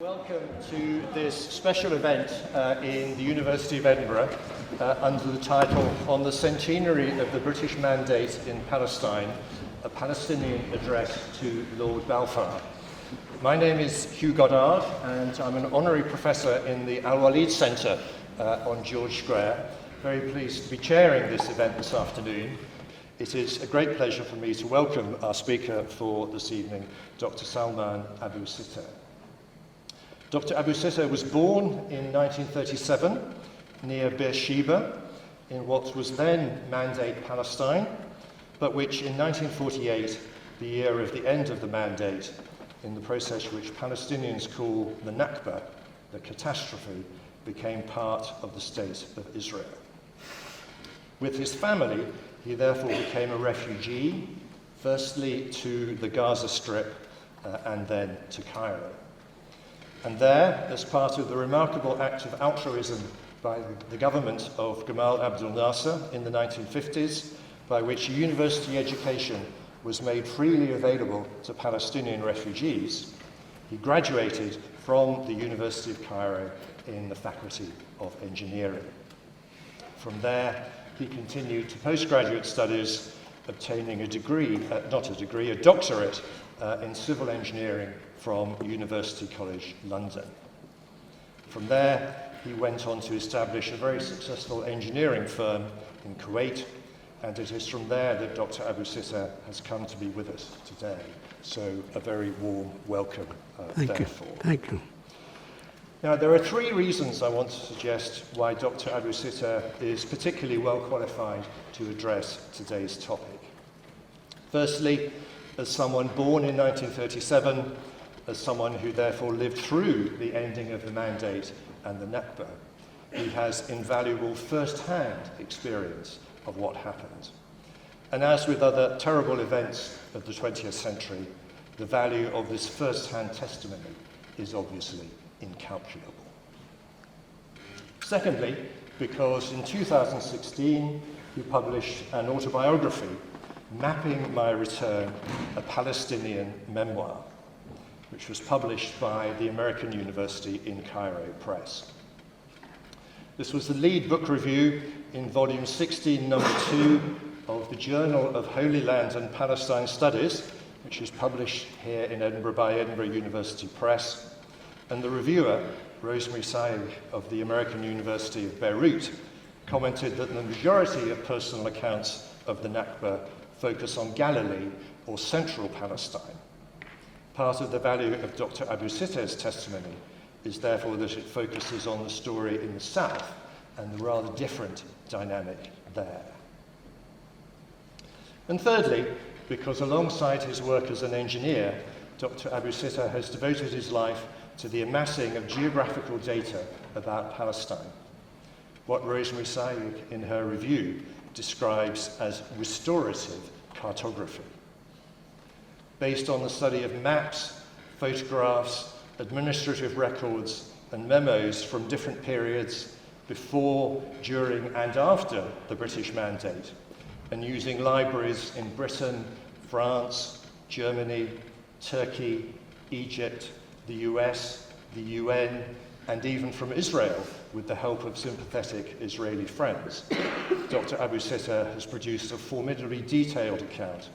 Welcome to this special event in the University of Edinburgh under the title On the Centenary of the British Mandate in Palestine, a Palestinian Address to Lord Balfour. My name is Hugh Goddard and I'm an honorary professor in the Al-Walid Centre on George Square. Very pleased to be chairing this event this afternoon. It is a great pleasure for me to welcome our speaker for this evening, Dr. Salman Abu Sitta. Dr. Abu Sitta was born in 1937 near Beersheba in what was then Mandate Palestine, but which in 1948, the year of the end of the Mandate, in the process which Palestinians call the Nakba, the catastrophe, became part of the State of Israel. With his family, he therefore became a refugee, firstly to the Gaza Strip and then to Cairo. And there, as part of the remarkable act of altruism by the government of Gamal Abdel Nasser in the 1950s, by which university education was made freely available to Palestinian refugees, he graduated from the University of Cairo in the Faculty of Engineering. From there, he continued to postgraduate studies, obtaining a doctorate in civil engineering from University College London. From there, he went on to establish a very successful engineering firm in Kuwait, and it is from there that Dr. Abu Sitta has come to be with us today. So a very warm welcome therefore. Thank you. Now, there are three reasons I want to suggest why Dr. Abu Sitta is particularly well qualified to address today's topic. Firstly, as someone born in 1937, as someone who therefore lived through the ending of the Mandate and the Nakba, he has invaluable first-hand experience of what happened. And as with other terrible events of the 20th century, the value of this first-hand testimony is obviously incalculable. Secondly, because in 2016 he published an autobiography, Mapping My Return, a Palestinian Memoir, which was published by the American University in Cairo Press. This was the lead book review in volume 16, number 2 of the Journal of Holy Land and Palestine Studies, which is published here in Edinburgh by Edinburgh University Press. And the reviewer, Rosemary Saig of the American University of Beirut, commented that the majority of personal accounts of the Nakba focus on Galilee or central Palestine. Part of the value of Dr. Abu Sitta's testimony is therefore that it focuses on the story in the south and the rather different dynamic there. And thirdly, because alongside his work as an engineer, Dr. Abu Sitta has devoted his life to the amassing of geographical data about Palestine, what Rosemary Saig in her review describes as restorative cartography. Based on the study of maps, photographs, administrative records, and memos from different periods before, during, and after the British Mandate, and using libraries in Britain, France, Germany, Turkey, Egypt, the US, the UN, and even from Israel, with the help of sympathetic Israeli friends, Dr. Abu Sitta has produced a formidably detailed account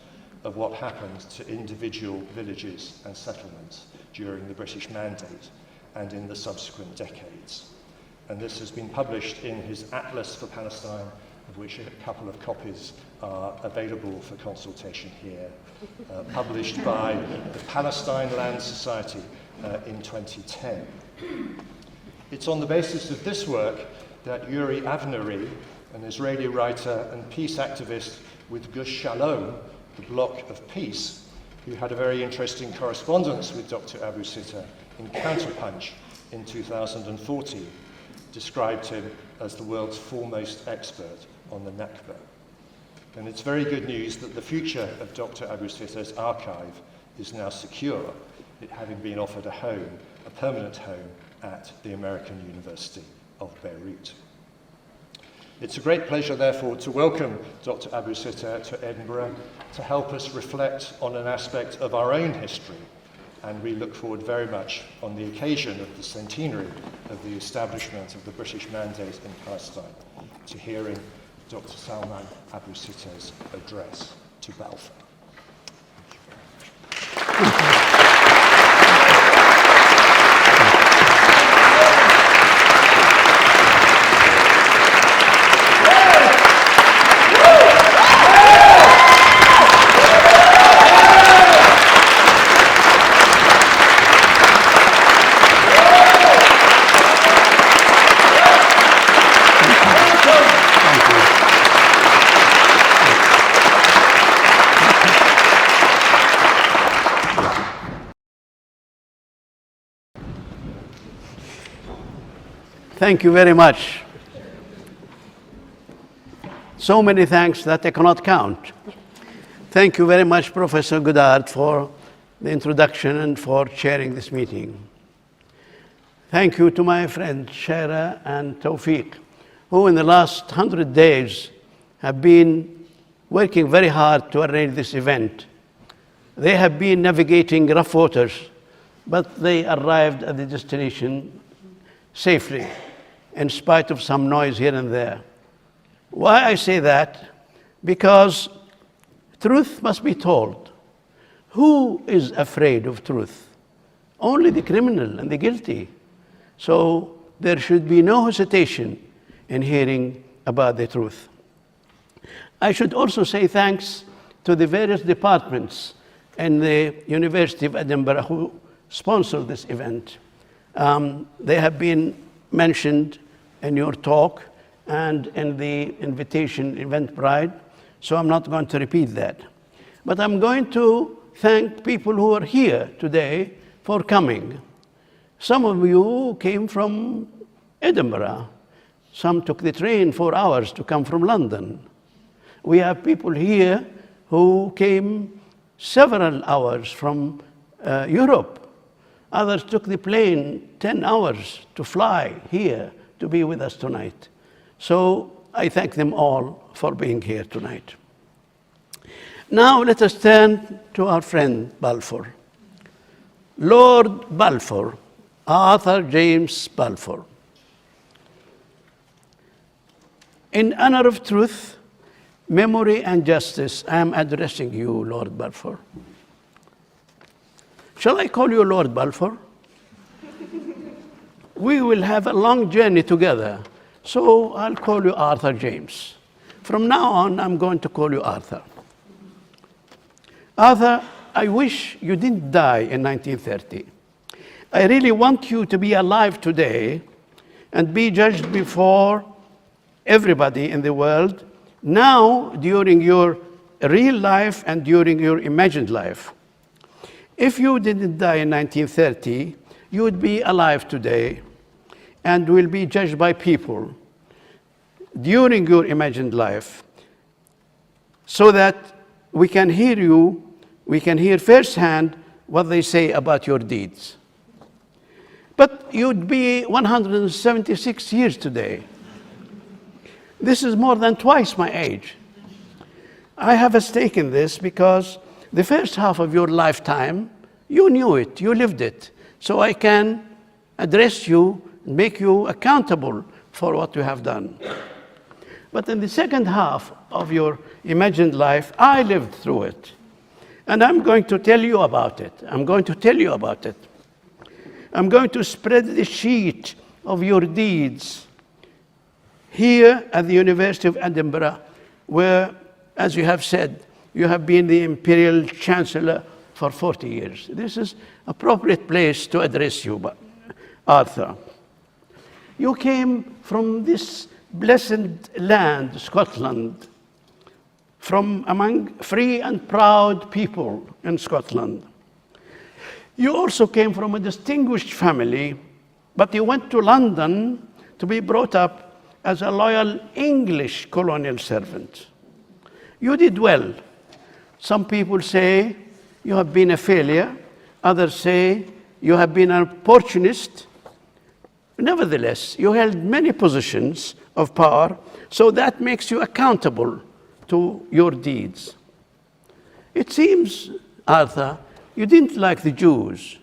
of what happened to individual villages and settlements during the British Mandate and in the subsequent decades. And this has been published in his Atlas for Palestine, of which a couple of copies are available for consultation here, published by the Palestine Land Society in 2010. It's on the basis of this work that Yuri Avnery, an Israeli writer and peace activist with Gush Shalom, the Bloc of Peace, who had a very interesting correspondence with Dr. Abu Sitta in Counterpunch in 2014, described him as the world's foremost expert on the Nakba. And it's very good news that the future of Dr. Abu Sitta's archive is now secure, it having been offered a home, a permanent home, at the American University of Beirut. It's a great pleasure, therefore, to welcome Dr. Abu Sitta to Edinburgh to help us reflect on an aspect of our own history and we look forward very much on the occasion of the centenary of the establishment of the British mandate in Palestine to hearing Dr. Salman Abu Sitta's address to Balfour. Thank you very much. So many thanks that I cannot count. Thank you very much, Professor Goddard, for the introduction and for chairing this meeting. Thank you to my friends Shaira and Tawfiq, who in the last 100 days have been working very hard to arrange this event. They have been navigating rough waters, but they arrived at the destination safely, in spite of some noise here and there. Why I say that? Because truth must be told. Who is afraid of truth? Only the criminal and the guilty. So there should be no hesitation in hearing about the truth. I should also say thanks to the various departments in the University of Edinburgh who sponsored this event. They have been mentioned in your talk and in the invitation Eventbrite, so I'm not going to repeat that. But I'm going to thank people who are here today for coming. Some of you came from Edinburgh. Some took the train 4 hours to come from London. We have people here who came several hours from Europe. Others took the plane 10 hours to fly here to be with us tonight. So I thank them all for being here tonight. Now let us turn to our friend Balfour. Lord Balfour, Arthur James Balfour. In honor of truth, memory, and justice, I am addressing you, Lord Balfour. Shall I call you Lord Balfour? We will have a long journey together, so I'll call you Arthur James. From now on, I'm going to call you Arthur. Arthur, I wish you didn't die in 1930. I really want you to be alive today and be judged before everybody in the world, now during your real life and during your imagined life. If you didn't die in 1930, you would be alive today and will be judged by people during your imagined life, so that we can hear you, we can hear firsthand what they say about your deeds. But you'd be 176 years today. This is more than twice my age. I have a stake in this because the first half of your lifetime, you knew it, you lived it. So I can address you, make you accountable for what you have done. But in the second half of your imagined life, I lived through it. And I'm going to tell you about it. I'm going to tell you about it. I'm going to spread the sheet of your deeds here at the University of Edinburgh, where, as you have said, you have been the Imperial Chancellor for 40 years. This is an appropriate place to address you, Arthur. You came from this blessed land, Scotland, from among free and proud people in Scotland. You also came from a distinguished family, but you went to London to be brought up as a loyal English colonial servant. You did well. Some people say you have been a failure. Others say you have been an opportunist. Nevertheless, you held many positions of power, so that makes you accountable to your deeds. It seems, Arthur, you didn't like the Jews.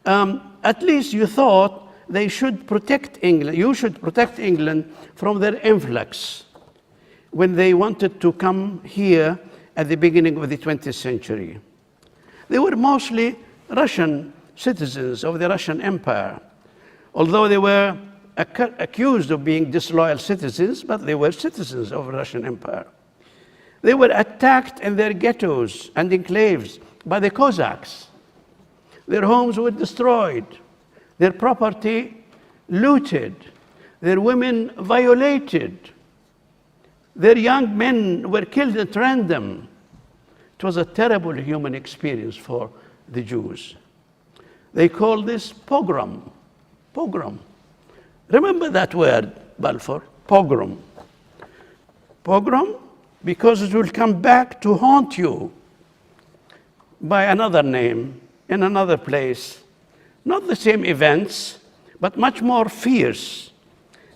At least you thought they should protect England. You should protect England from their influx when they wanted to come here at the beginning of the 20th century. They were mostly Russian citizens of the Russian Empire, although they were accused of being disloyal citizens, but they were citizens of the Russian Empire. They were attacked in their ghettos and enclaves by the Cossacks. Their homes were destroyed, their property looted, their women violated, their young men were killed at random. It was a terrible human experience for the Jews. They called this pogrom. Pogrom. Remember that word, Balfour? Pogrom. Pogrom, because it will come back to haunt you by another name, in another place. Not the same events, but much more fierce,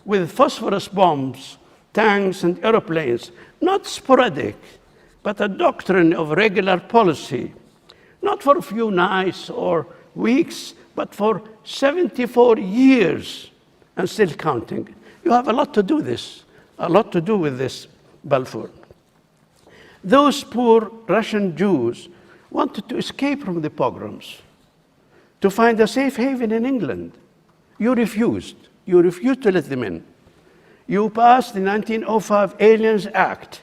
with phosphorus bombs, tanks, and airplanes. Not sporadic, but a doctrine of regular policy. Not for a few nights or weeks, but for 74 years, and still counting. You have a lot to do with this, Balfour. Those poor Russian Jews wanted to escape from the pogroms, to find a safe haven in England. You refused. You refused to let them in. You passed the 1905 Aliens Act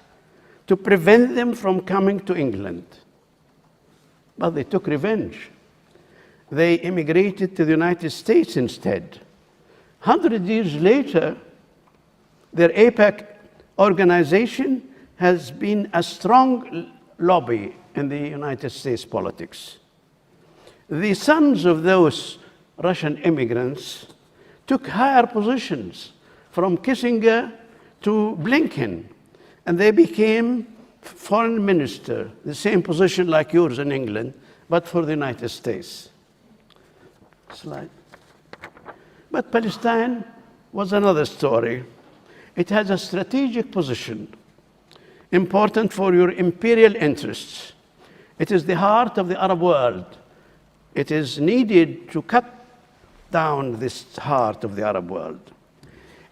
to prevent them from coming to England. But they took revenge. They immigrated to the United States instead. 100 years later, their AIPAC organization has been a strong lobby in the United States politics. The sons of those Russian immigrants took higher positions, from Kissinger to Blinken, and they became foreign minister, the same position like yours in England, but for the United States. Slide. But Palestine was another story. It has a strategic position, important for your imperial interests. It is the heart of the Arab world. It is needed to cut down this heart of the Arab world.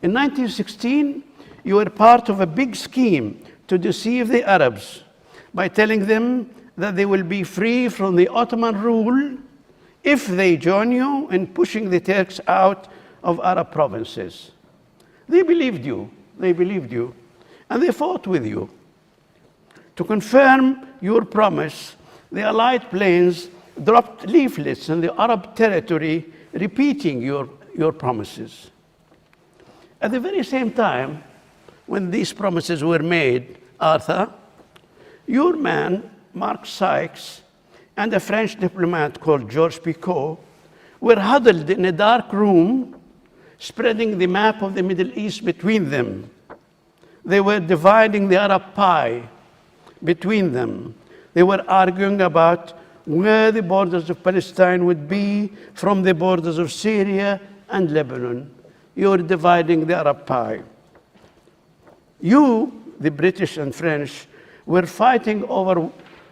In 1916, you were part of a big scheme to deceive the Arabs by telling them that they will be free from the Ottoman rule if they join you in pushing the Turks out of Arab provinces. They believed you, and they fought with you. To confirm your promise, the Allied planes dropped leaflets in the Arab territory repeating your promises. At the very same time, when these promises were made, Arthur, your man, Mark Sykes, and a French diplomat called Georges Picot were huddled in a dark room, spreading the map of the Middle East between them. They were dividing the Arab pie between them. They were arguing about where the borders of Palestine would be from the borders of Syria and Lebanon. You were dividing the Arab pie. You, the British and French, were fighting over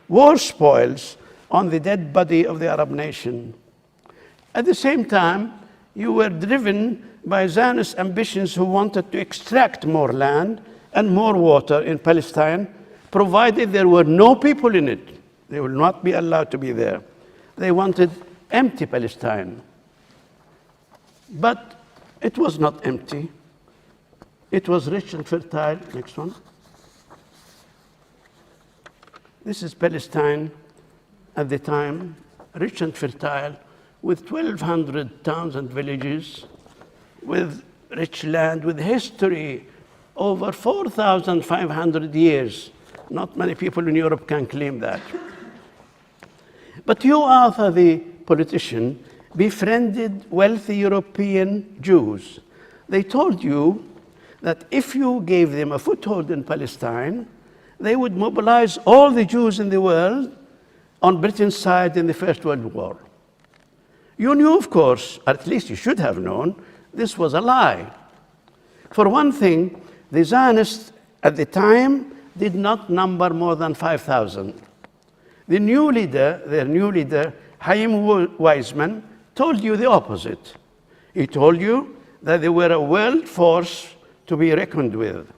war spoils on the dead body of the Arab nation. At the same time, you were driven by Zionist ambitions who wanted to extract more land and more water in Palestine, provided there were no people in it. They will not be allowed to be there. They wanted empty Palestine. But it was not empty. It was rich and fertile. Next one. This is Palestine at the time, rich and fertile, with 1,200 towns and villages, with rich land, with history over 4,500 years. Not many people in Europe can claim that. But you, Arthur, the politician, befriended wealthy European Jews. They told you that if you gave them a foothold in Palestine, they would mobilize all the Jews in the world on Britain's side in the First World War. You knew, of course, or at least you should have known, this was a lie. For one thing, the Zionists at the time did not number more than 5,000. their new leader, Chaim Weizmann, told you the opposite. He told you that they were a world force to be reckoned with.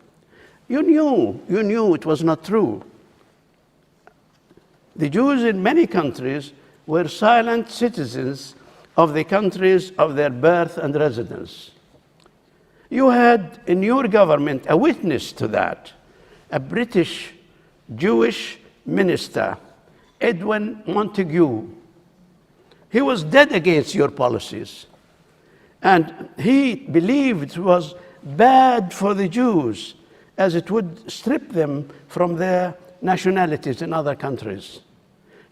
You knew it was not true. The Jews in many countries were silent citizens of the countries of their birth and residence. You had in your government a witness to that, a British Jewish minister, Edwin Montagu. He was dead against your policies, and he believed it was bad for the Jews as it would strip them from their nationalities in other countries.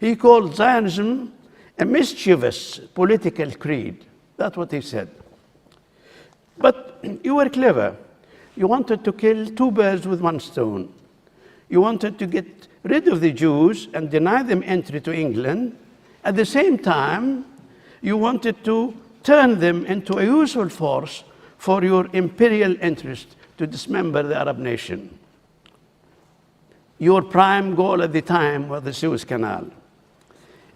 He called Zionism a mischievous political creed. That's what he said. But you were clever. You wanted to kill two birds with one stone. You wanted to get rid of the Jews and deny them entry to England. At the same time, you wanted to turn them into a useful force for your imperial interest to dismember the Arab nation. Your prime goal at the time was the Suez Canal.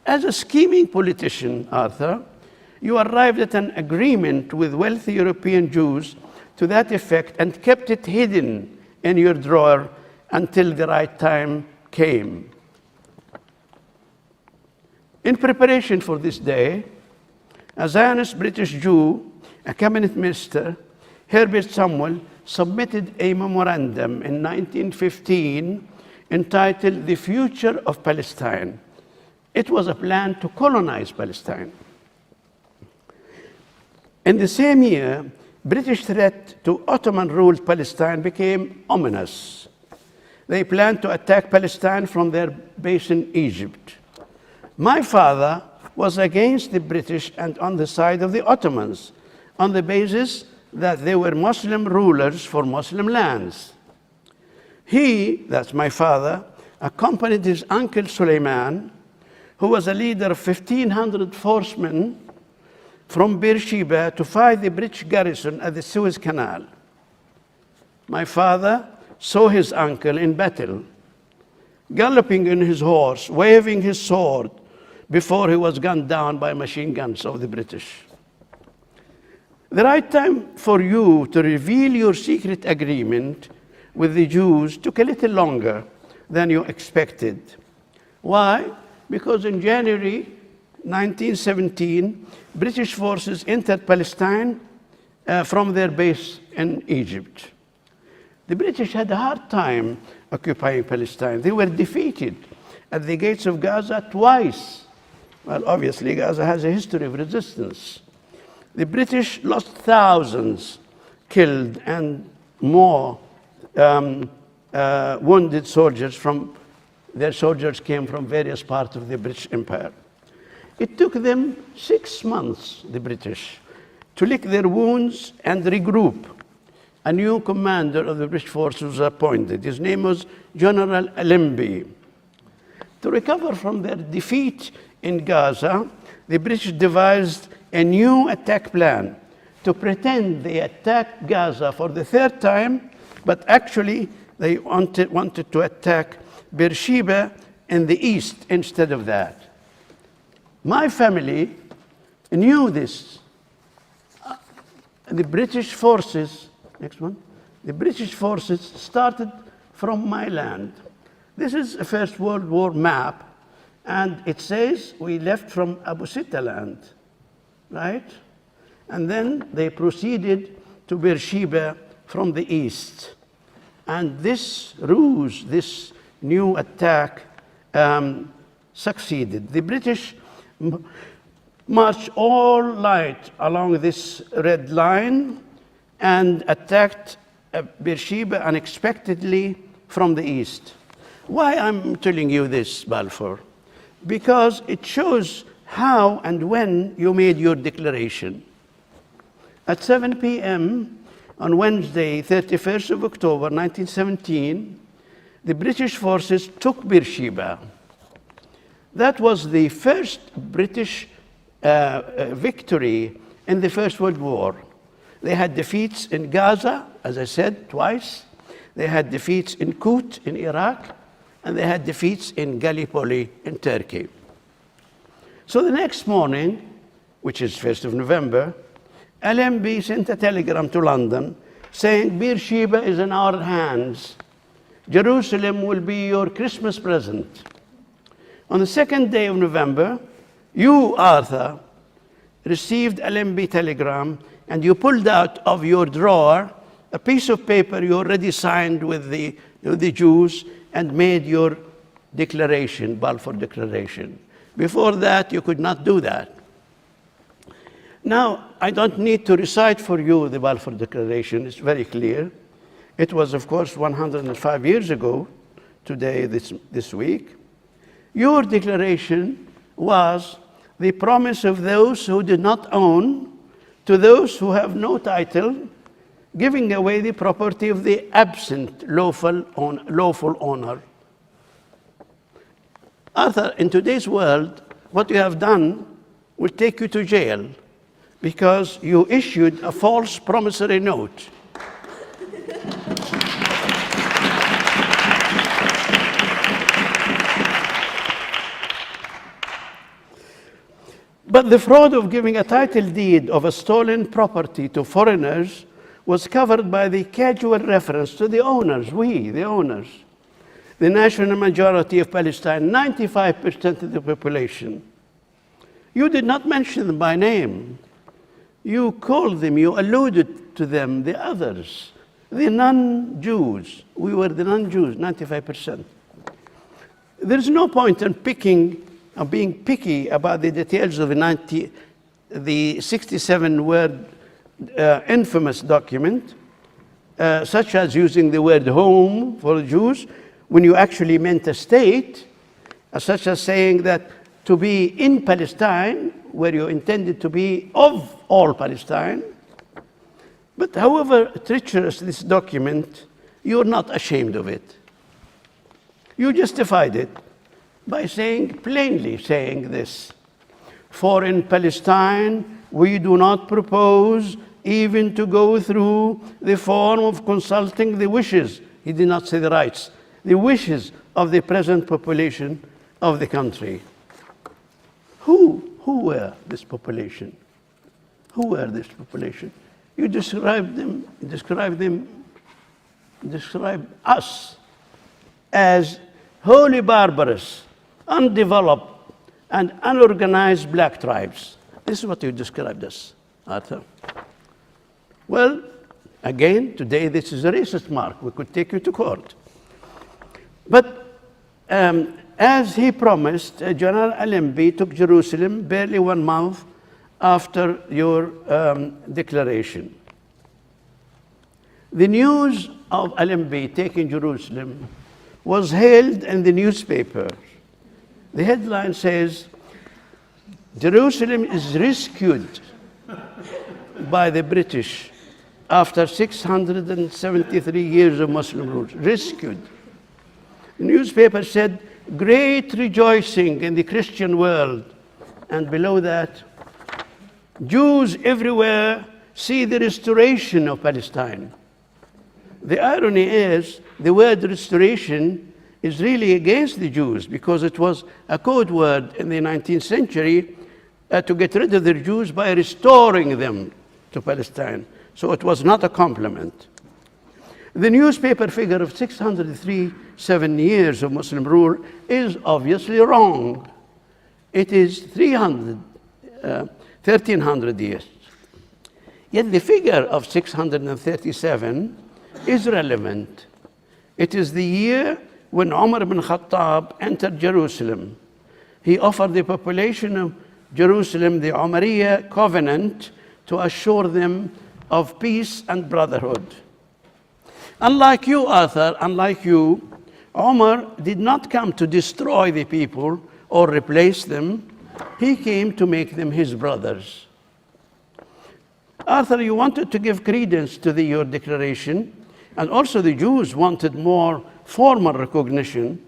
As a scheming politician, Arthur, you arrived at an agreement with wealthy European Jews to that effect and kept it hidden in your drawer until the right time came. In preparation for this day, a Zionist British Jew, a cabinet minister, Herbert Samuel, submitted a memorandum in 1915 entitled The Future of Palestine. It was a plan to colonize Palestine. In the same year, British threat to Ottoman-ruled Palestine became ominous. They planned to attack Palestine from their base in Egypt. My father was against the British and on the side of the Ottomans, on the basis that they were Muslim rulers for Muslim lands. He, that's my father, accompanied his uncle Suleiman, who was a leader of 1,500 horsemen from Beersheba to fight the British garrison at the Suez Canal. My father saw his uncle in battle, galloping on his horse, waving his sword, before he was gunned down by machine guns of the British. The right time for you to reveal your secret agreement with the Jews took a little longer than you expected. Why? Because in January 1917, British forces entered Palestine from their base in Egypt. The British had a hard time occupying Palestine. They were defeated at the gates of Gaza twice. Well, obviously, Gaza has a history of resistance. The British lost thousands killed and more wounded soldiers their soldiers came from various parts of the British Empire. It took them 6 months, the British, to lick their wounds and regroup. A new commander of the British force was appointed. His name was General Allenby. To recover from their defeat in Gaza, the British devised a new attack plan to pretend they attacked Gaza for the third time, but actually they wanted to attack Beersheba in the east instead of that. My family knew this. The British forces, next one, the British forces started from my land. This is a First World War map, and it says we left from Abu Sitta land, right? And then they proceeded to Beersheba from the east. And this ruse, this new attack, succeeded. The British marched all night along this red line and attacked Beersheba unexpectedly from the east. Why I'm telling you this, Balfour? Because it shows how and when you made your declaration. At 7 p.m. on Wednesday, 31st of October, 1917, the British forces took Beersheba. That was the first British victory in the First World War. They had defeats in Gaza, as I said, twice. They had defeats in Kut in Iraq, and they had defeats in Gallipoli in Turkey. So the next morning, which is 1st of November, LMB sent a telegram to London saying, Beersheba is in our hands. Jerusalem will be your Christmas present. On the 2nd day of November, you, Arthur, received LMB telegram, and you pulled out of your drawer a piece of paper you already signed with the Jews and made your declaration, Balfour Declaration. Before that, you could not do that. Now, I don't need to recite for you the Balfour Declaration. It's very clear. It was, of course, 105 years ago, today, this week. Your declaration was the promise of those who did not own to those who have no title, giving away the property of the absent lawful owner. Arthur, in today's world, what you have done will take you to jail because you issued a false promissory note. But the fraud of giving a title deed of a stolen property to foreigners was covered by the casual reference to the owners, the owners. The national majority of Palestine, 95% of the population. You did not mention them by name. You called them, you alluded to them, the others, the non-Jews. We were the non-Jews, 95%. There's no point in being picky about the details of the 67-word infamous document, such as using the word home for the Jews when you actually meant a state, such as saying that to be in Palestine, where you intended to be of all Palestine. But however treacherous this document, you're not ashamed of it. You justified it by plainly saying this: for in Palestine, we do not propose even to go through the form of consulting the wishes, he did not say the rights, the wishes of the present population of the country. Who were this population? Who were this population? You described us as wholly barbarous, undeveloped, and unorganized black tribes. This is what you described us, Arthur. Well, again, today this is a racist mark. We could take you to court. But as he promised, General Allenby took Jerusalem barely 1 month after your declaration. The news of Allenby taking Jerusalem was hailed in the newspaper. The headline says, Jerusalem is rescued by the British after 673 years of Muslim rule. Rescued. The newspaper said, great rejoicing in the Christian world. And below that, Jews everywhere see the restoration of Palestine. The irony is, the word restoration is really against the Jews because it was a code word in the 19th century to get rid of the Jews by restoring them to Palestine. So it was not a compliment. The newspaper figure of 637 years of Muslim rule is obviously wrong. It is 1,300 years. Yet the figure of 637 is relevant. It is the year when Umar ibn Khattab entered Jerusalem. He offered the population of Jerusalem the Umariya covenant to assure them of peace and brotherhood. Unlike you, Arthur, Umar did not come to destroy the people or replace them. He came to make them his brothers. Arthur, you wanted to give credence to your declaration, and also the Jews wanted more formal recognition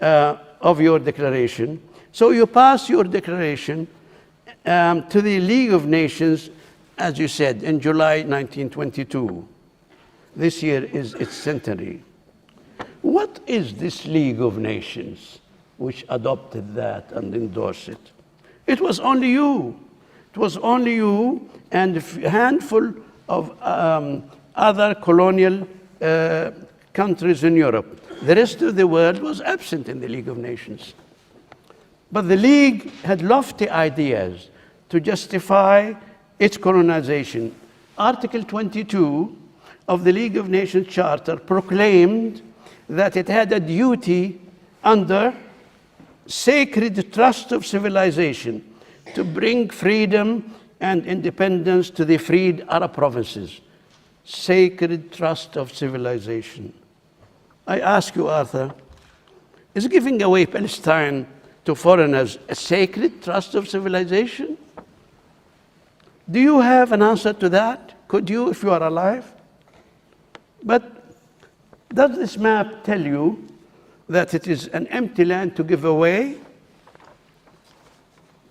of your declaration. So you passed your declaration to the League of Nations, as you said, in July 1922. This year is its centenary. What is this League of Nations which adopted that and endorsed it? It was only you. It was only you and a handful of other colonial countries in Europe. The rest of the world was absent in the League of Nations. But the League had lofty ideas to justify its colonization. Article 22 of the League of Nations Charter proclaimed that it had a duty under sacred trust of civilization to bring freedom and independence to the freed Arab provinces. Sacred trust of civilization. I ask you, Arthur, is giving away Palestine to foreigners a sacred trust of civilization? Do you have an answer to that? Could you, if you are alive? But does this map tell you that it is an empty land to give away?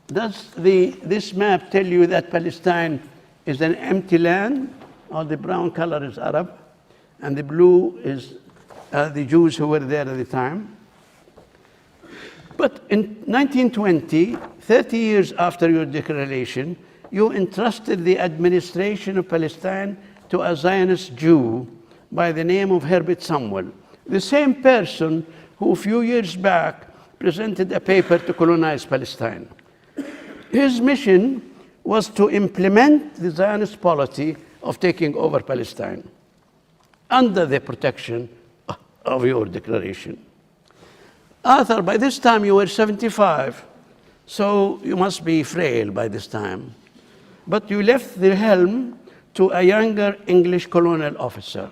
Does this map tell you that Palestine is an empty land? All the brown color is Arab, and the blue is the Jews who were there at the time. But in 1920, 30 years after your declaration, you entrusted the administration of Palestine to a Zionist Jew by the name of Herbert Samuel, the same person who a few years back presented a paper to colonize Palestine. His mission was to implement the Zionist policy of taking over Palestine under the protection of your declaration. Arthur, by this time you were 75, so you must be frail by this time. But you left the helm to a younger English colonial officer.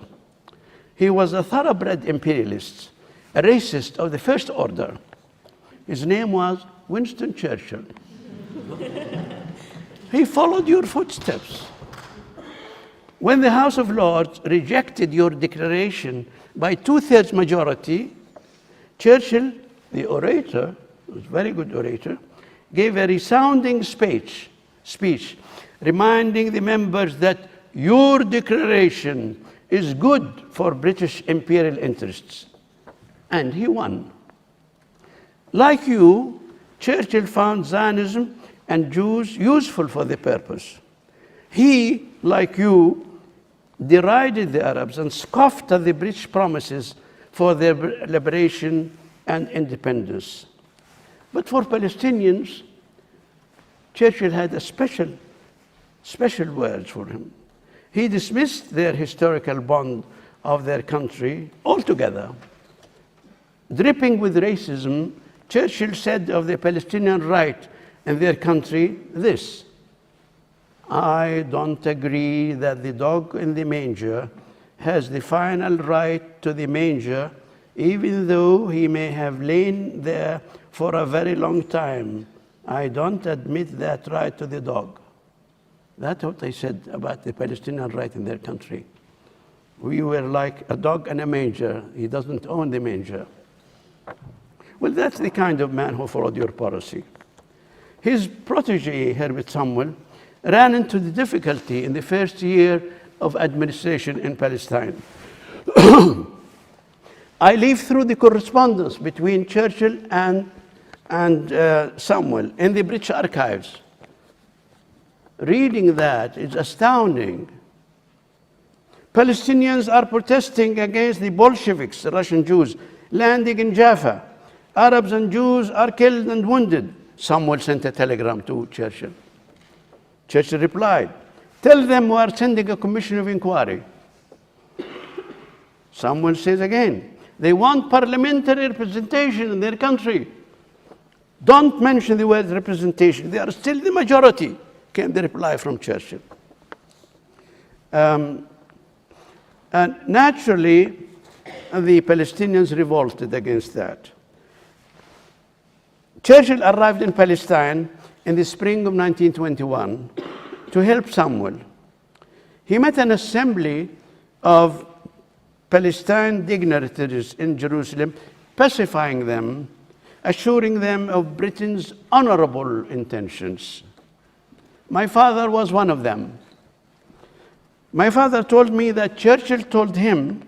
He was a thoroughbred imperialist, a racist of the first order. His name was Winston Churchill. He followed your footsteps. When the House of Lords rejected your declaration by 2/3 majority, Churchill, the orator, who was a very good orator, gave a resounding speech reminding the members that your declaration is good for British imperial interests. And he won. Like you, Churchill found Zionism and Jews useful for the purpose. He, like you, derided the Arabs and scoffed at the British promises for their liberation and independence. But for Palestinians, Churchill had a special words for him. He dismissed their historical bond of their country altogether. Dripping with racism, Churchill said of the Palestinian right in their country this: I don't agree that the dog in the manger has the final right to the manger, even though he may have lain there for a very long time. I don't admit that right to the dog. That's what they said about the Palestinian right in their country. We were like a dog in a manger. He doesn't own the manger. Well, that's the kind of man who followed your policy. His protege, Herbert Samuel, ran into the difficulty in the first year of administration in Palestine. I leaf through the correspondence between Churchill and Samuel in the British archives. Reading that is astounding. Palestinians are protesting against the Bolsheviks, the Russian Jews, landing in Jaffa. Arabs and Jews are killed and wounded. Samuel sent a telegram to Churchill. Churchill replied, tell them we are sending a commission of inquiry. Samuel says again, they want parliamentary representation in their country. Don't mention the word representation. They are still the majority, came the reply from Churchill. And naturally, the Palestinians revolted against that. Churchill arrived in Palestine in the spring of 1921 to help Samuel. He met an assembly of Palestine dignitaries in Jerusalem, pacifying them, assuring them of Britain's honorable intentions. My father was one of them. My father told me that Churchill told him,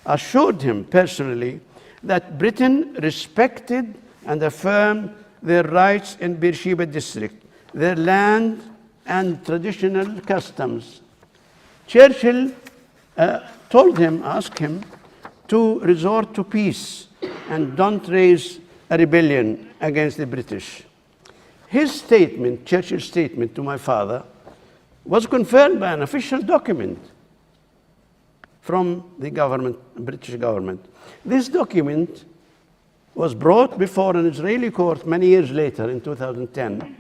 assured him personally, that Britain respected and affirmed their rights in Beersheba district, their land and traditional customs. Churchill asked him to resort to peace and don't raise a rebellion against the British. His statement, Churchill's statement to my father, was confirmed by an official document from the government, British government. This document was brought before an Israeli court many years later in 2010.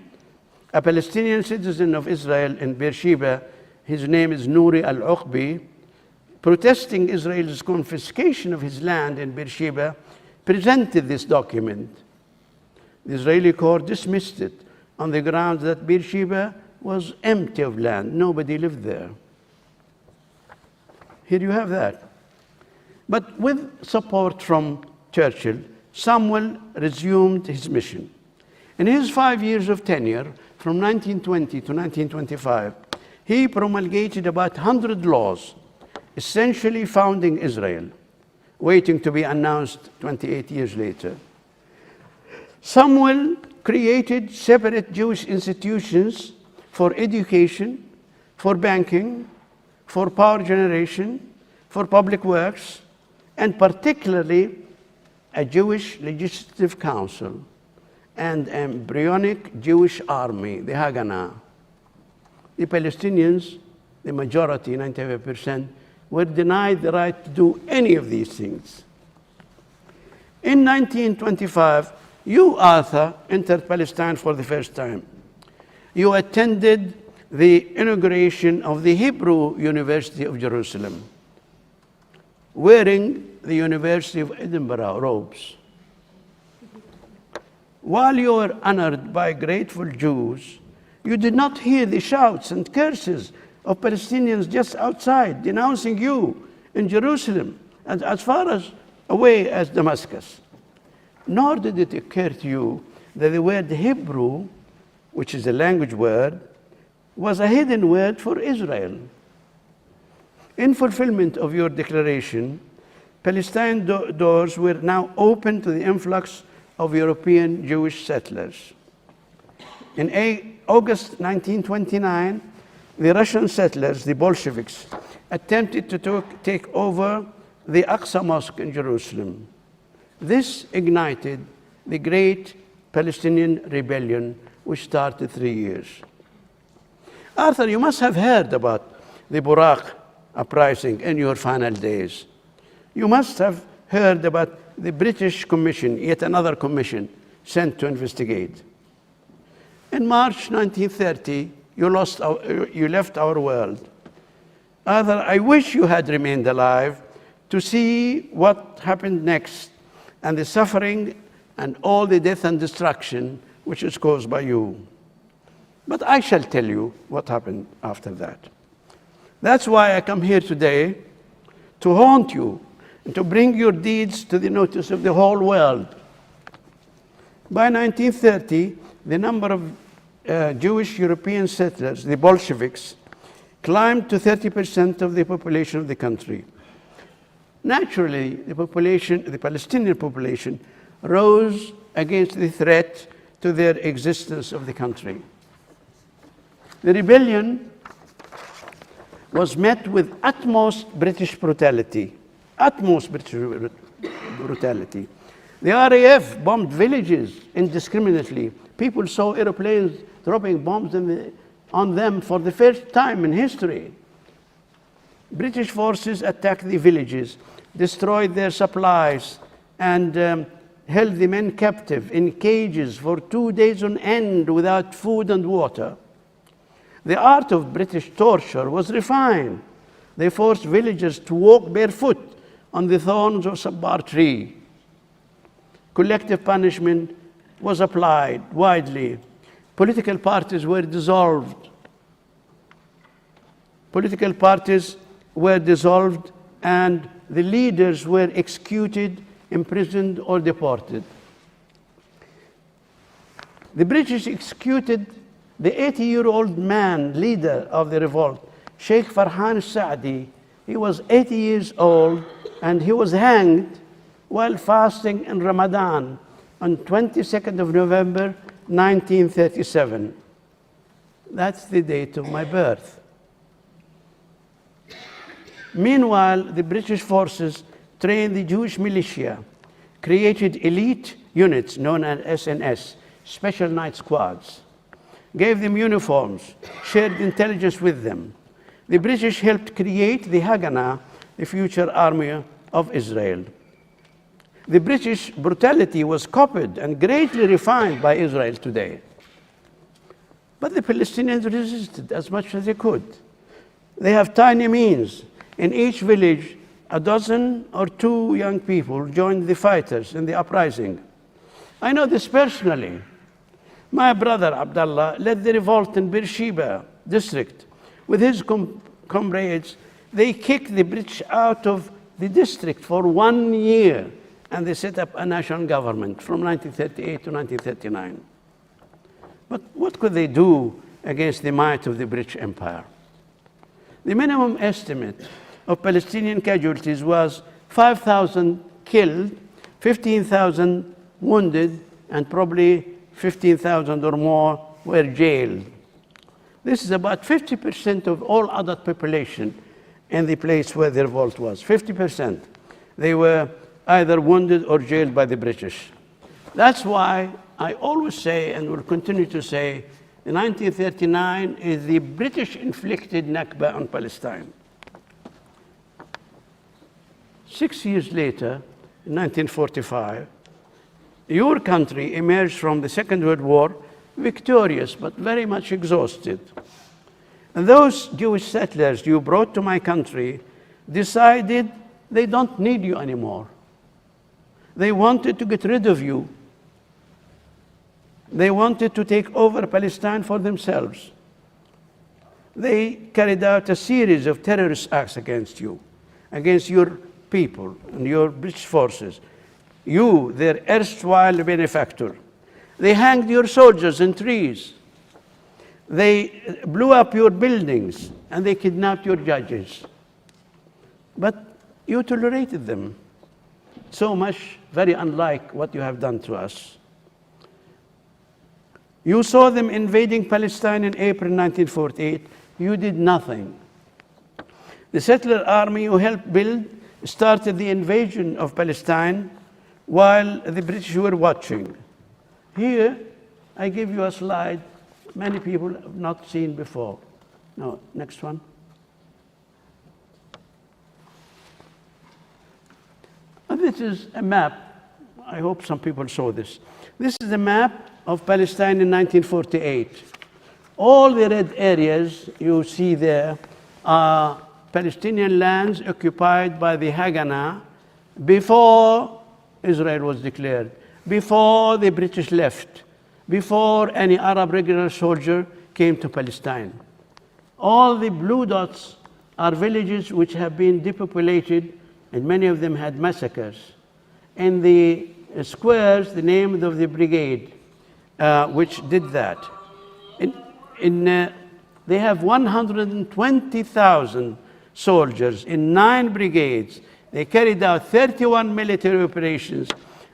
A Palestinian citizen of Israel in Beersheba, his name is Nouri al-Uqbi, protesting Israel's confiscation of his land in Beersheba, presented this document. The Israeli court dismissed it on the grounds that Beersheba was empty of land. Nobody lived there. Here you have that. But with support from Churchill, Samuel resumed his mission. In his 5 years of tenure, from 1920 to 1925, he promulgated about 100 laws, essentially founding Israel, waiting to be announced 28 years later. Samuel created separate Jewish institutions for education, for banking, for power generation, for public works, and particularly a Jewish legislative council and embryonic Jewish army, the Haganah. The Palestinians, the majority, 95%, were denied the right to do any of these things. In 1925, you, Arthur, entered Palestine for the first time. You attended the inauguration of the Hebrew University of Jerusalem, wearing the University of Edinburgh robes. While you were honored by grateful Jews, you did not hear the shouts and curses of Palestinians just outside, denouncing you in Jerusalem and as far away as Damascus. Nor did it occur to you that the word Hebrew, which is a language word, was a hidden word for Israel. In fulfillment of your declaration, Palestine doors were now open to the influx of European Jewish settlers. In August 1929, the Russian settlers, the Bolsheviks, attempted to take over the Aqsa Mosque in Jerusalem. This ignited the Great Palestinian Rebellion, which started 3 years. Arthur, you must have heard about the Burak uprising in your final days. You must have heard about the British Commission, yet another commission, sent to investigate. In March 1930, you left our world. Arthur, I wish you had remained alive to see what happened next and the suffering and all the death and destruction which is caused by you. But I shall tell you what happened after that. That's why I come here today, to haunt you and to bring your deeds to the notice of the whole world. By 1930, the number of Jewish European settlers, the Bolsheviks, climbed to 30% of the population of the country. Naturally, the Palestinian population rose against the threat to their existence of the country. The rebellion was met with utmost British brutality. Utmost British brutality. The RAF bombed villages indiscriminately. People saw airplanes dropping bombs on them for the first time in history. British forces attacked the villages, destroyed their supplies, and held the men captive in cages for 2 days on end without food and water. The art of British torture was refined. They forced villagers to walk barefoot on the thorns of sabbar tree. Collective punishment was applied widely. Political parties were dissolved. Political parties were dissolved and the leaders were executed, imprisoned, or deported. The British executed the 80-year-old man, leader of the revolt, Sheikh Farhan Saadi. He was 80 years old and he was hanged while fasting in Ramadan on 22nd of November, 1937. That's the date of my birth. Meanwhile, the British forces trained the Jewish militia, created elite units known as SNS, Special Night Squads, gave them uniforms, shared intelligence with them. The British helped create the Haganah, the future army of Israel. The British brutality was copied and greatly refined by Israel today. But the Palestinians resisted as much as they could. They have tiny means. In each village, a dozen or two young people joined the fighters in the uprising. I know this personally. My brother Abdullah led the revolt in Beersheba district. With his comrades, they kicked the British out of the district for 1 year, and they set up a national government from 1938 to 1939. But what could they do against the might of the British Empire? The minimum estimate of Palestinian casualties was 5,000 killed, 15,000 wounded, and probably 15,000 or more were jailed. This is about 50% of all adult population in the place where the revolt was. 50%. They were either wounded or jailed by the British. That's why I always say, and will continue to say, the 1939 is the British-inflicted Nakba on Palestine. 6 years later, in 1945, your country emerged from the Second World War victorious, but very much exhausted. And those Jewish settlers you brought to my country decided they don't need you anymore. They wanted to get rid of you. They wanted to take over Palestine for themselves. They carried out a series of terrorist acts against you, against your people and your British forces. You, their erstwhile benefactor. They hanged your soldiers in trees. They blew up your buildings, and they kidnapped your judges. But you tolerated them. So much, very unlike what you have done to us. You saw them invading Palestine in April 1948. You did nothing. The settler army you helped build started the invasion of Palestine while the British were watching. Here, I give you a slide many people have not seen before. No, next one. And this is a map. I hope some people saw this. This is a map of Palestine in 1948. All the red areas you see there are Palestinian lands occupied by the Haganah before Israel was declared, before the British left, before any Arab regular soldier came to Palestine. All the blue dots are villages which have been depopulated, and many of them had massacres. In the squares, the name of the brigade which did that. They have 120,000 soldiers in 9 brigades. They carried out 31 military operations,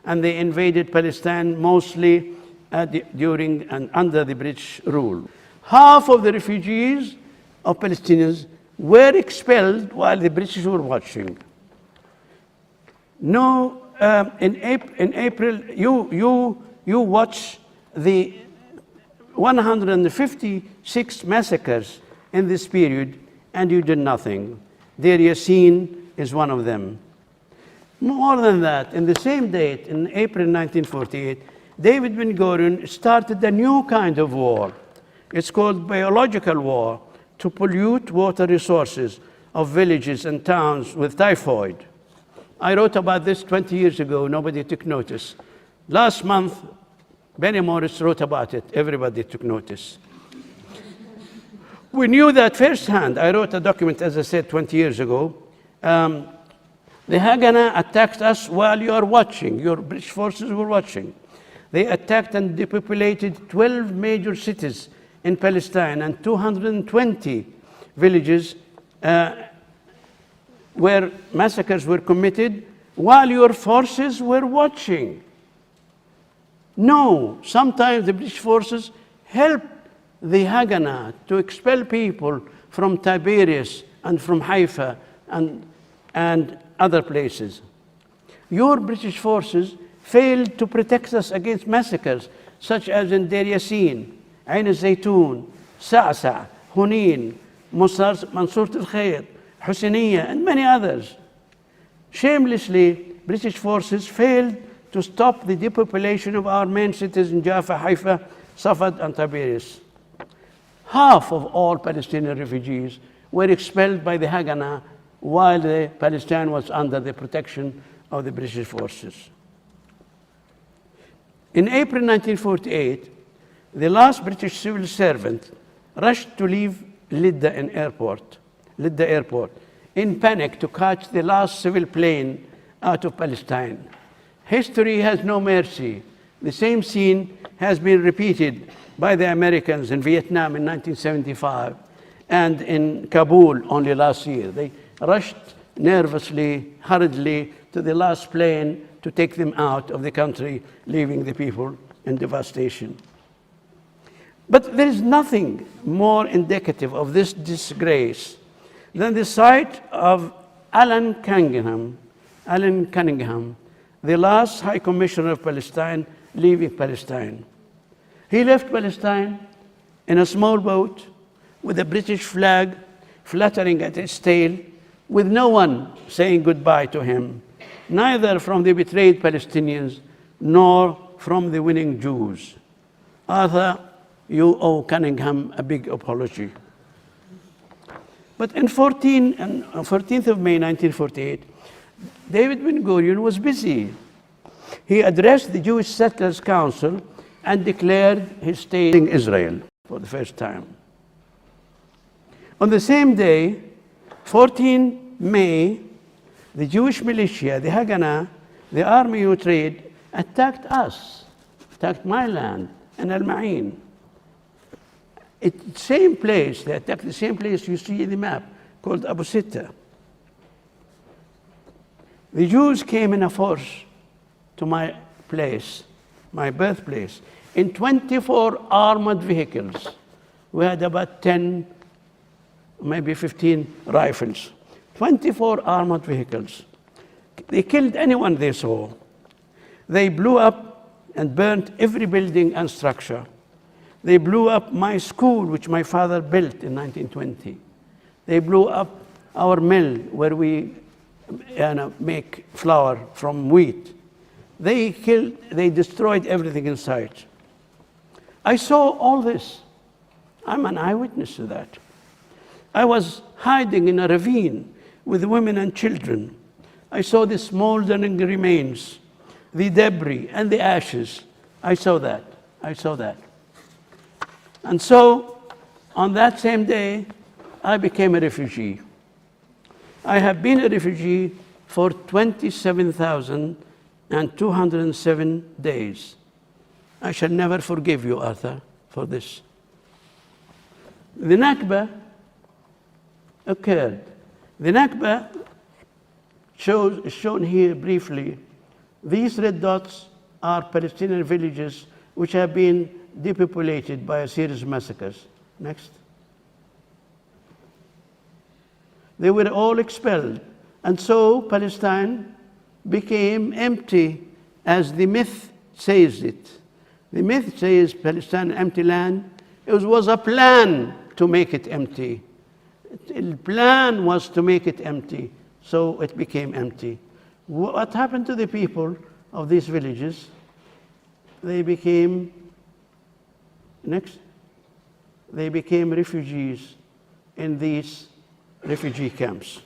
and they invaded Palestine mostly during and under the British rule. Half of the refugees of Palestinians were expelled while the British were watching. No, in April, you watch the 156 massacres in this period, and you did nothing. Deir Yassin is one of them. More than that, in the same date, in April 1948, David Ben-Gurion started a new kind of war. It's called biological war, to pollute water resources of villages and towns with typhoid. I wrote about this 20 years ago. Nobody took notice. Last month, Benny Morris wrote about it. Everybody took notice. We knew that firsthand. I wrote a document, as I said, 20 years ago. The Haganah attacked us while you are watching. Your British forces were watching. They attacked and depopulated 12 major cities in Palestine and 220 villages where massacres were committed while your forces were watching. No, sometimes the British forces helped the Haganah to expel people from Tiberias and from Haifa and other places. Your British forces failed to protect us against massacres such as in Deir Yassin, Ain al-Zaytun, Sa'sa, Hunin, Mansur al-Khair, Husainiyya, and many others. Shamelessly, British forces failed to stop the depopulation of our main cities in Jaffa, Haifa, Safad, and Tiberias. Half of all Palestinian refugees were expelled by the Haganah while Palestine was under the protection of the British forces. In April 1948, the last British civil servant rushed to leave Lidda airport in panic to catch the last civil plane out of Palestine. History has no mercy. The same scene has been repeated by the Americans in Vietnam in 1975 and in Kabul only last year. They rushed nervously, hurriedly to the last plane to take them out of the country, leaving the people in devastation. But there is nothing more indicative of this disgrace than the sight of Alan Cunningham, the last High Commissioner of Palestine, leaving Palestine. He left Palestine in a small boat with a British flag fluttering at its tail, with no one saying goodbye to him, neither from the betrayed Palestinians nor from the winning Jews. Arthur, you owe Cunningham a big apology. But on 14th of May 1948, David Ben-Gurion was busy. He addressed the Jewish Settlers Council and declared his state in Israel for the first time. On the same day, 14 May, the Jewish militia, the Haganah, the army you trade, attacked us, attacked my land and Al-Ma'in. It's same place, they attacked the same place you see in the map, called Abu Sitta. The Jews came in a force to my place, my birthplace, in 24 armored vehicles. We had about 10, maybe 15 rifles. 24 armored vehicles. They killed anyone they saw. They blew up and burnt every building and structure. They blew up my school, which my father built in 1920. They blew up our mill where we make flour from wheat. They destroyed everything in sight. I saw all this. I'm an eyewitness to that. I was hiding in a ravine with women and children. I saw the smoldering remains, the debris and the ashes. I saw that. And so, on that same day, I became a refugee. I have been a refugee for 27,207 days. I shall never forgive you, Arthur, for this. The Nakba occurred. The Nakba is shown here briefly. These red dots are Palestinian villages which have been depopulated by a series of massacres. Next. They were all expelled. And so Palestine became empty as the myth says it. The myth says Palestine, empty land. It was a plan to make it empty. The plan was to make it empty, so it became empty. What happened to the people of these villages? They became, they became refugees in these refugee camps.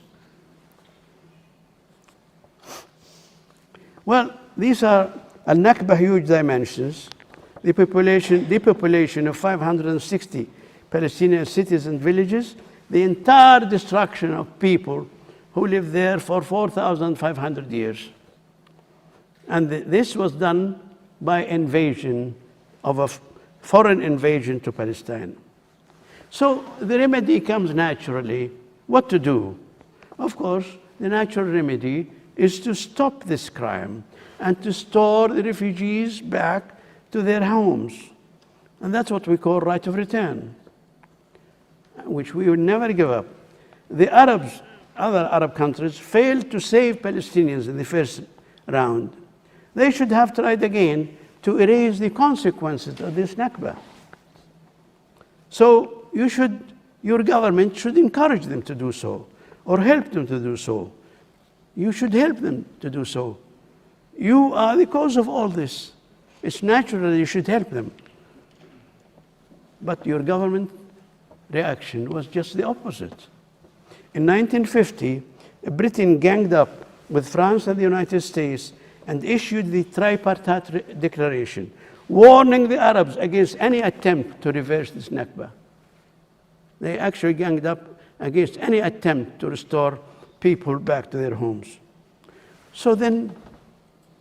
Well, these are Nakba huge dimensions. The depopulation of 560 Palestinian cities and villages, the entire destruction of people who lived there for 4,500 years. And this was done by invasion of a foreign invasion to Palestine. So the remedy comes naturally. What to do? Of course, the natural remedy is to stop this crime and to restore the refugees back to their homes. And that's what we call right of return, which we will never give up. The Arabs, other Arab countries, failed to save Palestinians in the first round. They should have tried again to erase the consequences of this Nakba. So your government should encourage them to do so, or help them to do so. You should help them to do so. You are the cause of all this. It's natural that you should help them. But your government reaction was just the opposite. In 1950, Britain ganged up with France and the United States and issued the Tripartite Declaration, warning the Arabs against any attempt to reverse this Nakba. They actually ganged up against any attempt to restore people back to their homes. So then,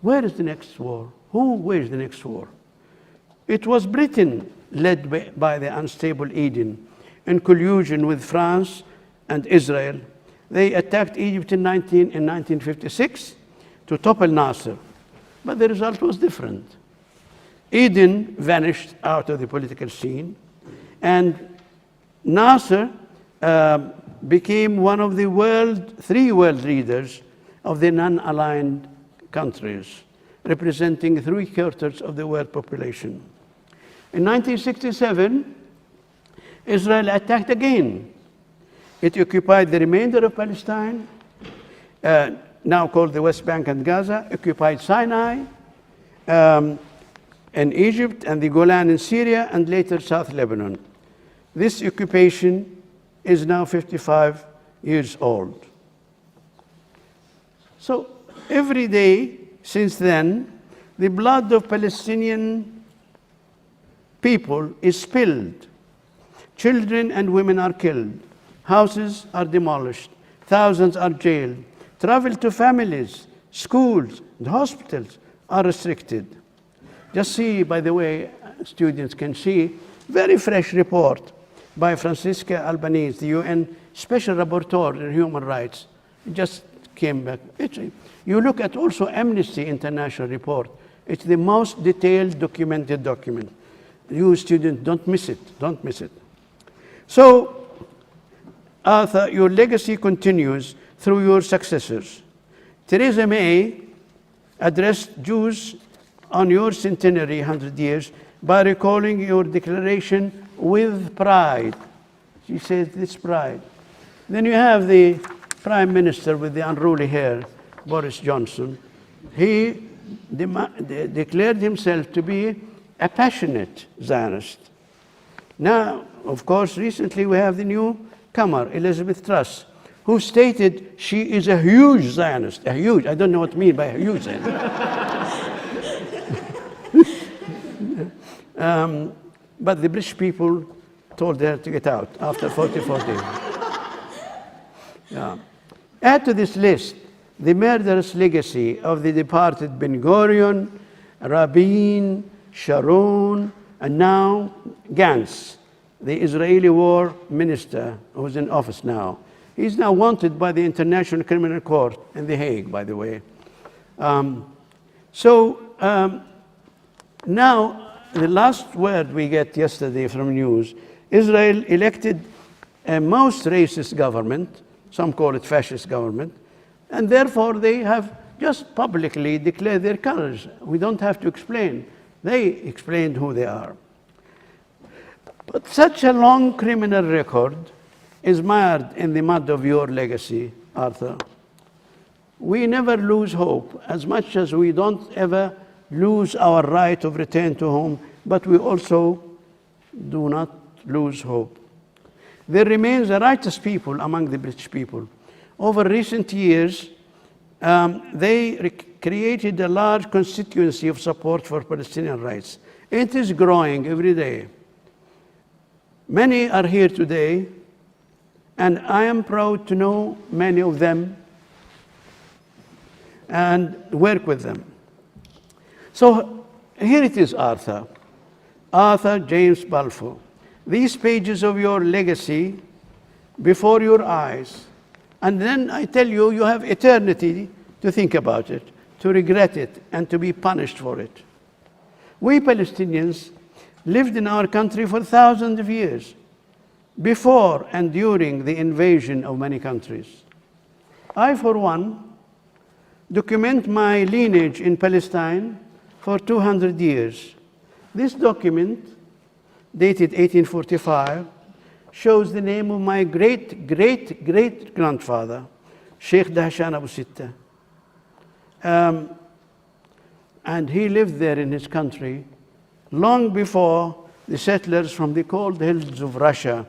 where is the next war? Who waged the next war? It was Britain, led by the unstable Eden, in collusion with France and Israel. They attacked Egypt in 1956 to topple Nasser, but the result was different. Eden vanished out of the political scene, and Nasser became one of the three world leaders of the non-aligned countries, representing 3/4 of the world population. In 1967, Israel attacked again. It occupied the remainder of Palestine, now called the West Bank and Gaza, occupied Sinai in Egypt and the Golan in Syria, and later South Lebanon. This occupation is now 55 years old. So every day since then, the blood of Palestinian people is spilled. Children and women are killed. Houses are demolished. Thousands are jailed. Travel to families, schools, and hospitals are restricted. Just see, by the way, students can see, very fresh report by Francisca Albanese, the UN Special Rapporteur on Human Rights. It just came back. You look at also Amnesty International report. It's the most detailed documented document. You students, don't miss it, don't miss it. So, Arthur, your legacy continues through your successors. Theresa May addressed Jews on your centenary, 100 years, by recalling your declaration with pride. She says this pride. Then you have the Prime Minister with the unruly hair, Boris Johnson. He declared himself to be a passionate Zionist. Now, of course, recently we have the newcomer, Elizabeth Truss, who stated she is a huge Zionist. A huge, I don't know what to mean by a huge Zionist. But the British people told her to get out after 44 days. Yeah. Add to this list the murderous legacy of the departed Ben-Gurion, Rabin, Sharon, and now Gantz, the Israeli war minister who's in office now. He's now wanted by the International Criminal Court in The Hague, by the way. Now, the last word we get yesterday from news, Israel elected a most racist government, some call it fascist government, and therefore they have just publicly declared their colors. We don't have to explain. They explained who they are. But such a long criminal record is mired in the mud of your legacy, Arthur. We never lose hope, as much as we don't ever lose our right of return to home, but we also do not lose hope. There remains a righteous people among the British people. Over recent years, they created a large constituency of support for Palestinian rights. It is growing every day. Many are here today, and I am proud to know many of them and work with them. So here it is, Arthur. Arthur James Balfour. These pages of your legacy before your eyes. And then I tell you, you have eternity to think about it, to regret it, and to be punished for it. We Palestinians lived in our country for thousands of years, before and during the invasion of many countries. I, for one, document my lineage in Palestine for 200 years. This document, dated 1845, shows the name of my great-great-great-grandfather, Sheikh Dahshan Abu Sitta. And he lived there in his country long before the settlers from the cold hills of Russia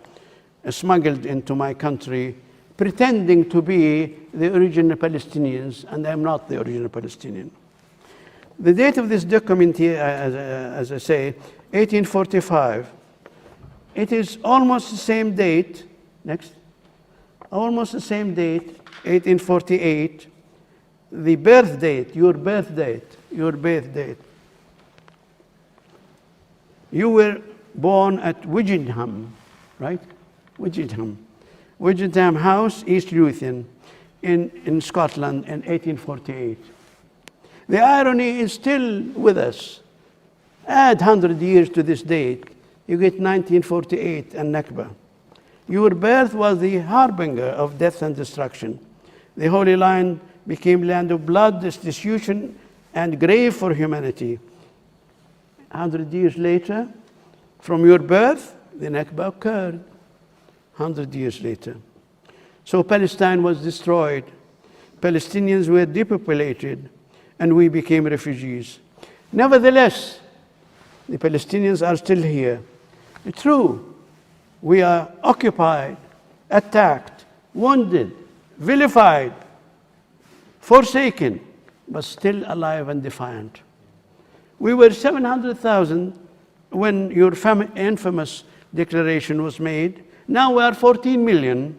smuggled into my country, pretending to be the original Palestinians, and I'm not the original Palestinian. The date of this document here, as I say, 1845, it is almost the same date, almost the same date, 1848, the birth date, your birth date. You were born at Wigingham, right? Wigingham House, East Lothian, in Scotland in 1848. The irony is still with us. Add 100 years to this date, you get 1948 and Nakba. Your birth was the harbinger of death and destruction. The Holy Land became land of blood, destitution, and grave for humanity. 100 years later, from your birth, the Nakba occurred. 100 years later. So Palestine was destroyed. Palestinians were depopulated, and we became refugees. Nevertheless, the Palestinians are still here. It's true, we are occupied, attacked, wounded, vilified, forsaken, but still alive and defiant. We were 700,000 when your infamous declaration was made. Now we are 14 million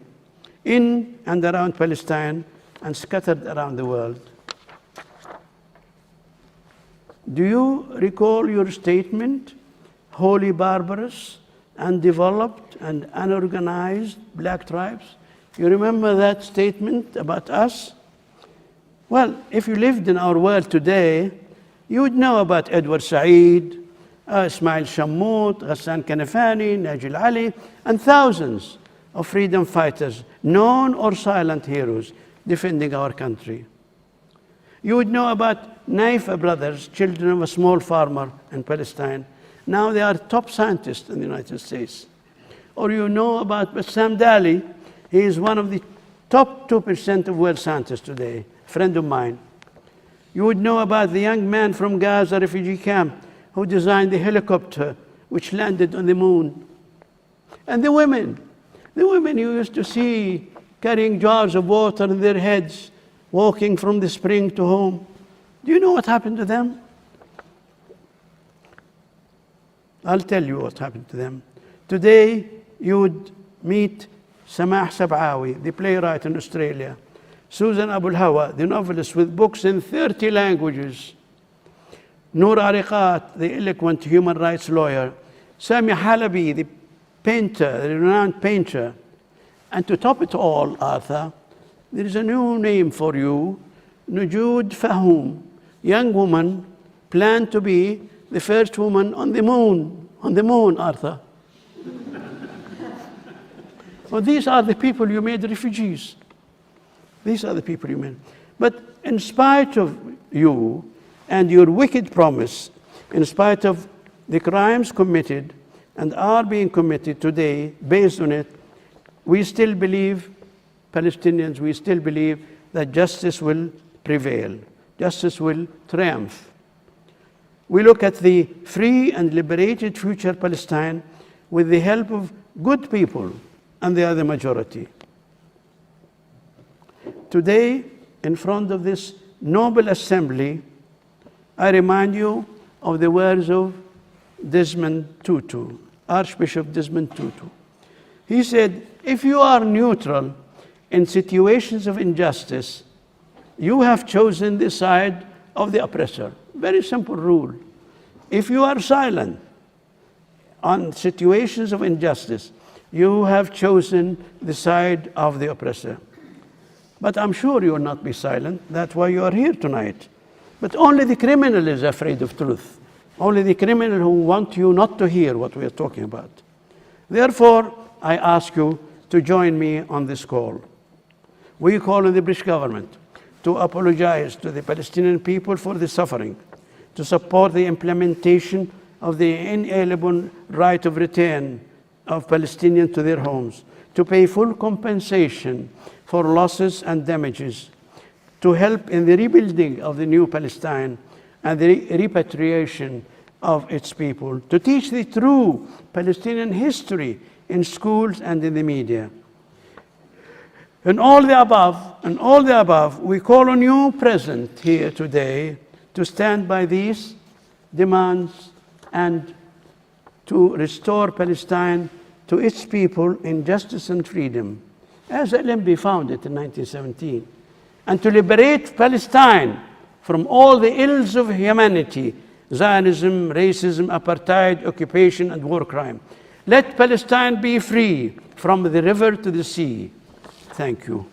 in and around Palestine and scattered around the world. Do you recall your statement, wholly barbarous, undeveloped, and unorganized black tribes? You remember that statement about us? Well, if you lived in our world today, you would know about Edward Said, Ismail Shammout, Ghassan Kanafani, Najil Ali, and thousands of freedom fighters, known or silent heroes, defending our country. You would know about Naifa brothers, children of a small farmer in Palestine. Now they are top scientists in the United States. Or you know about Bassam Dali. He is one of the top 2% of world scientists today, a friend of mine. You would know about the young man from Gaza refugee camp who designed the helicopter which landed on the moon. And the women you used to see carrying jars of water in their heads, walking from the spring to home. Do you know what happened to them? I'll tell you what happened to them. Today, you would meet Samah Sab'awi, the playwright in Australia, Susan Abul Hawa, the novelist with books in 30 languages, Noor Ariqat, the eloquent human rights lawyer, Sami Halabi, the painter, the renowned painter. And to top it all, Arthur, there is a new name for you, Nujud Fahoum, young woman, planned to be the first woman on the moon, Arthur. Well, these are the people you made refugees. These are the people you made. But in spite of you and your wicked promise, in spite of the crimes committed and are being committed today based on it, we still believe, Palestinians, we still believe that justice will prevail. Justice will triumph. We look at the free and liberated future Palestine with the help of good people, and they are the majority. Today, in front of this noble assembly, I remind you of the words of Desmond Tutu, Archbishop Desmond Tutu. He said, if you are neutral in situations of injustice, you have chosen the side of the oppressor. Very simple rule. If you are silent on situations of injustice, you have chosen the side of the oppressor. But I'm sure you will not be silent. That's why you are here tonight. But only the criminal is afraid of truth. Only the criminal who want you not to hear what we are talking about. Therefore, I ask you to join me on this call. We call on the British government to apologize to the Palestinian people for the suffering, to support the implementation of the inalienable right of return of Palestinians to their homes, to pay full compensation for losses and damages, to help in the rebuilding of the new Palestine and the repatriation of its people, to teach the true Palestinian history in schools and in the media. And all the above, we call on you present here today to stand by these demands and to restore Palestine to its people in justice and freedom, as LMB found it in 1917, and to liberate Palestine from all the ills of humanity, Zionism, racism, apartheid, occupation, and war crime. Let Palestine be free from the river to the sea. Thank you.